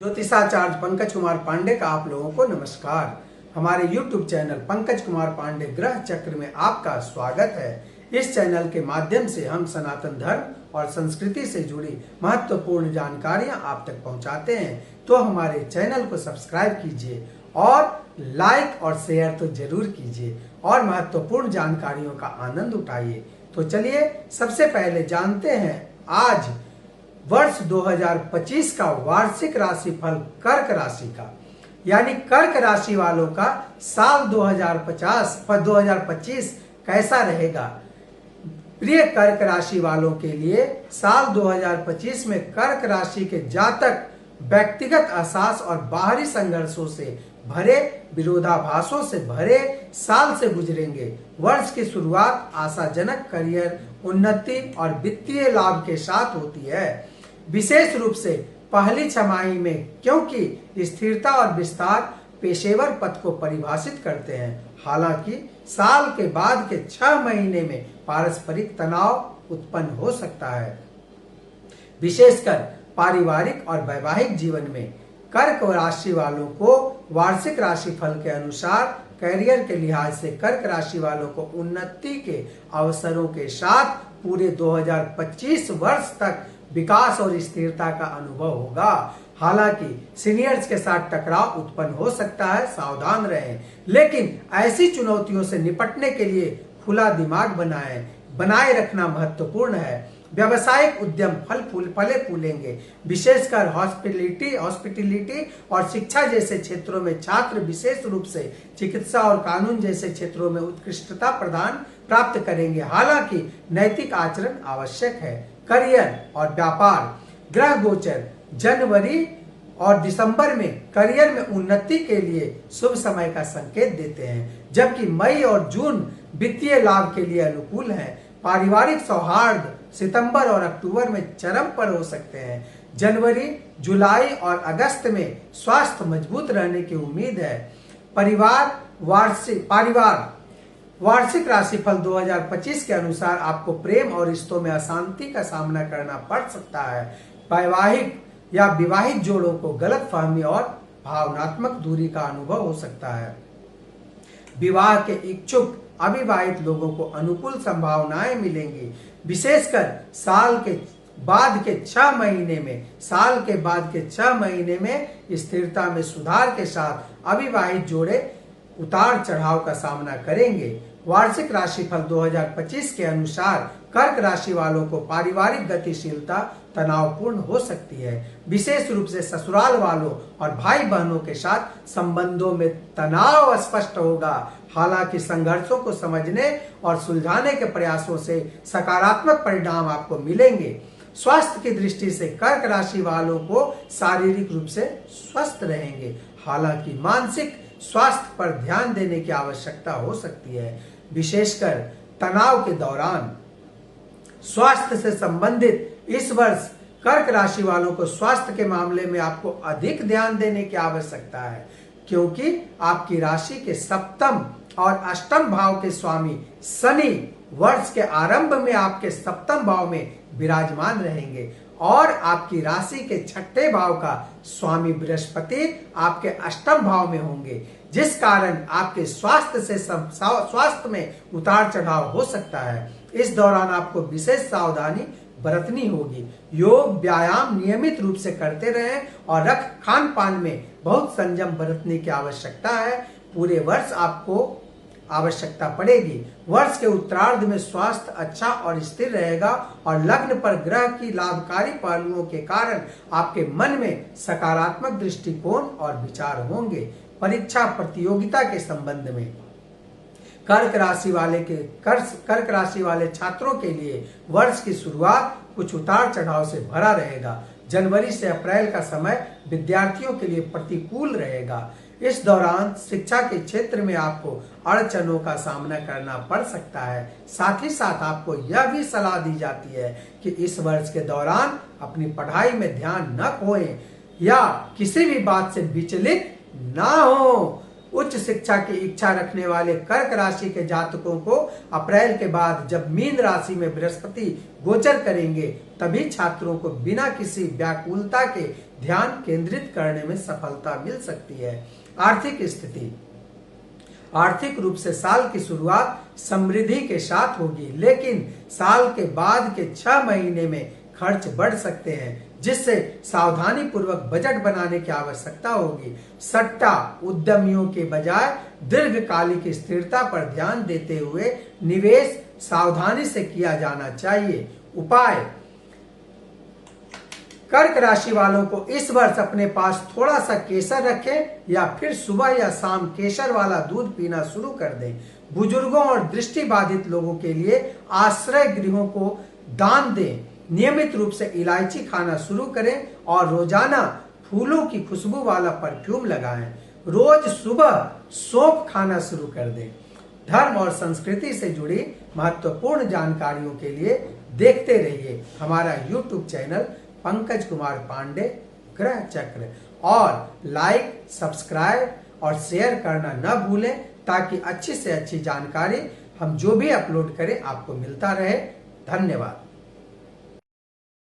ज्योतिषाचार्य पंकज कुमार पांडे का आप लोगों को नमस्कार। हमारे YouTube चैनल पंकज कुमार पांडे ग्रह चक्र में आपका स्वागत है। इस चैनल के माध्यम से हम सनातन धर्म और संस्कृति से जुड़ी महत्वपूर्ण जानकारियां आप तक पहुंचाते हैं, तो हमारे चैनल को सब्सक्राइब कीजिए और लाइक और शेयर तो जरूर कीजिए और महत्वपूर्ण जानकारियों का आनंद उठाइए। तो चलिए सबसे पहले जानते हैं आज वर्ष 2025 का वार्षिक राशिफल कर्क राशि का, यानी कर्क राशि वालों का साल 2025 कैसा रहेगा। प्रिय कर्क राशि वालों के लिए साल 2025 में कर्क राशि के जातक व्यक्तिगत असहज और बाहरी संघर्षों से भरे, विरोधाभासों से भरे साल से गुजरेंगे। वर्ष की शुरुआत आशाजनक करियर उन्नति और वित्तीय लाभ के साथ होती है, विशेष रूप से पहली छमाही में, क्योंकि स्थिरता और विस्तार पेशेवर पथ को परिभाषित करते हैं। हालांकि साल के बाद के 6 महीने में पारस्परिक तनाव उत्पन्न हो सकता है, विशेषकर पारिवारिक और वैवाहिक जीवन में। कर्क राशि वालों को वार्षिक राशिफल के अनुसार करियर के लिहाज से कर्क राशि वालों को उन्नति के अवसरों के साथ पूरे 2025 वर्ष तक विकास और स्थिरता का अनुभव होगा। हालांकि सीनियर्स के साथ टकराव उत्पन्न हो सकता है, सावधान रहें। लेकिन ऐसी चुनौतियों से निपटने के लिए खुला दिमाग बनाए रखना महत्वपूर्ण है। व्यवसायिक उद्यम फले फूलेंगे, विशेषकर हॉस्पिटलिटी और शिक्षा जैसे क्षेत्रों में छात्र विशेष रूप से चिकित्सा और कानून जैसे क्षेत्रों में उत्कृष्टता प्राप्त करेंगे। हालांकि नैतिक आचरण आवश्यक है। करियर और व्यापार ग्रह गोचर जनवरी और दिसंबर में करियर में उन्नति के लिए शुभ समय का संकेत देते हैं, जबकि मई और जून वित्तीय लाभ के लिए अनुकूल हैं। पारिवारिक सौहार्द सितंबर और अक्टूबर में चरम पर हो सकते हैं। जनवरी, जुलाई और अगस्त में स्वास्थ्य मजबूत रहने की उम्मीद है। परिवार वार्षिक राशिफल 2025 के अनुसार आपको प्रेम और रिश्तों में अशांति का सामना करना पड़ सकता है। वैवाहिक या विवाहित जोड़ों को गलतफहमी और भावनात्मक दूरी का अनुभव हो सकता है। विवाह के इच्छुक अविवाहित लोगों को अनुकूल संभावनाएं मिलेंगी, विशेषकर साल के बाद के 6 महीने में स्थिरता में सुधार के साथ अविवाहित जोड़े उतार चढ़ाव का सामना करेंगे। वार्षिक राशिफल 2025 के अनुसार कर्क राशि वालों को पारिवारिक गतिशीलता तनावपूर्ण हो सकती है, विशेष रूप से ससुराल वालों और भाई बहनों के साथ संबंधों में तनाव स्पष्ट होगा। हालांकि संघर्षों को समझने और सुलझाने के प्रयासों से सकारात्मक परिणाम आपको मिलेंगे। स्वास्थ्य की दृष्टि से कर्क राशि वालों को शारीरिक रूप से स्वस्थ रहेंगे, हालांकि मानसिक स्वास्थ्य पर ध्यान देने की आवश्यकता हो सकती है, विशेषकर तनाव के दौरान। स्वास्थ्य से संबंधित इस वर्ष कर्क राशि वालों को स्वास्थ्य के मामले में आपको अधिक ध्यान देने की आवश्यकता है, क्योंकि आपकी राशि के 7म और 8म भाव के स्वामी शनि वर्ष के आरंभ में आपके 7म भाव में विराजमान रहेंगे और आपकी राशि के 6ठे भाव का स्वामी बृहस्पति आपके 8म भाव में होंगे, जिस कारण आपके स्वास्थ्य में उतार चढ़ाव हो सकता है। इस दौरान आपको विशेष सावधानी बरतनी होगी। योग व्यायाम नियमित रूप से करते रहें और खान पान में बहुत संयम बरतने की आवश्यकता है। पूरे वर्ष आपको आवश्यकता पड़ेगी। वर्ष के उत्तरार्ध में स्वास्थ्य अच्छा और स्थिर रहेगा और लग्न पर ग्रह की लाभकारी पहलुओं के कारण आपके मन में सकारात्मक दृष्टिकोण और विचार होंगे। परीक्षा प्रतियोगिता के संबंध में कर्क राशि वाले छात्रों के लिए वर्ष की शुरुआत कुछ उतार चढ़ाव से भरा रहेगा। जनवरी से अप्रैल का समय विद्यार्थियों के लिए प्रतिकूल रहेगा। इस दौरान शिक्षा के क्षेत्र में आपको अड़चनों का सामना करना पड़ सकता है। साथ ही साथ आपको यह भी सलाह दी जाती है कि इस वर्ष के दौरान अपनी पढ़ाई में ध्यान न खोएं या किसी भी बात से विचलित ना हो। उच्च शिक्षा की इच्छा रखने वाले कर्क राशि के जातकों को अप्रैल के बाद जब मीन राशि में बृहस्पति गोचर करेंगे, तभी छात्रों को बिना किसी व्याकुलता के ध्यान केंद्रित करने में सफलता मिल सकती है। आर्थिक स्थिति, आर्थिक रूप से साल की शुरुआत समृद्धि के साथ होगी, लेकिन साल के बाद के 6 महीने में खर्च बढ़ सकते हैं, जिससे सावधानी पूर्वक बजट बनाने की आवश्यकता होगी। सट्टा उद्यमियों के बजाय दीर्घकालिक स्थिरता पर ध्यान देते हुए निवेश सावधानी से किया जाना चाहिए। उपाय, कर्क राशि वालों को इस वर्ष अपने पास थोड़ा सा केसर रखें या फिर सुबह या शाम केसर वाला दूध पीना शुरू कर दें। बुजुर्गों और दृष्टि बाधित लोगों के लिए आश्रय गृहों को दान दें। नियमित रूप से इलायची खाना शुरू करें और रोजाना फूलों की खुशबू वाला परफ्यूम लगाएं। रोज सुबह सौंफ खाना शुरू कर दें। धर्म और संस्कृति से जुड़ी महत्वपूर्ण जानकारियों के लिए देखते रहिए हमारा YouTube चैनल पंकज कुमार पांडे ग्रह चक्र, और लाइक, सब्सक्राइब और शेयर करना न भूलें, ताकि अच्छी से अच्छी जानकारी हम जो भी अपलोड करें आपको मिलता रहे। धन्यवाद।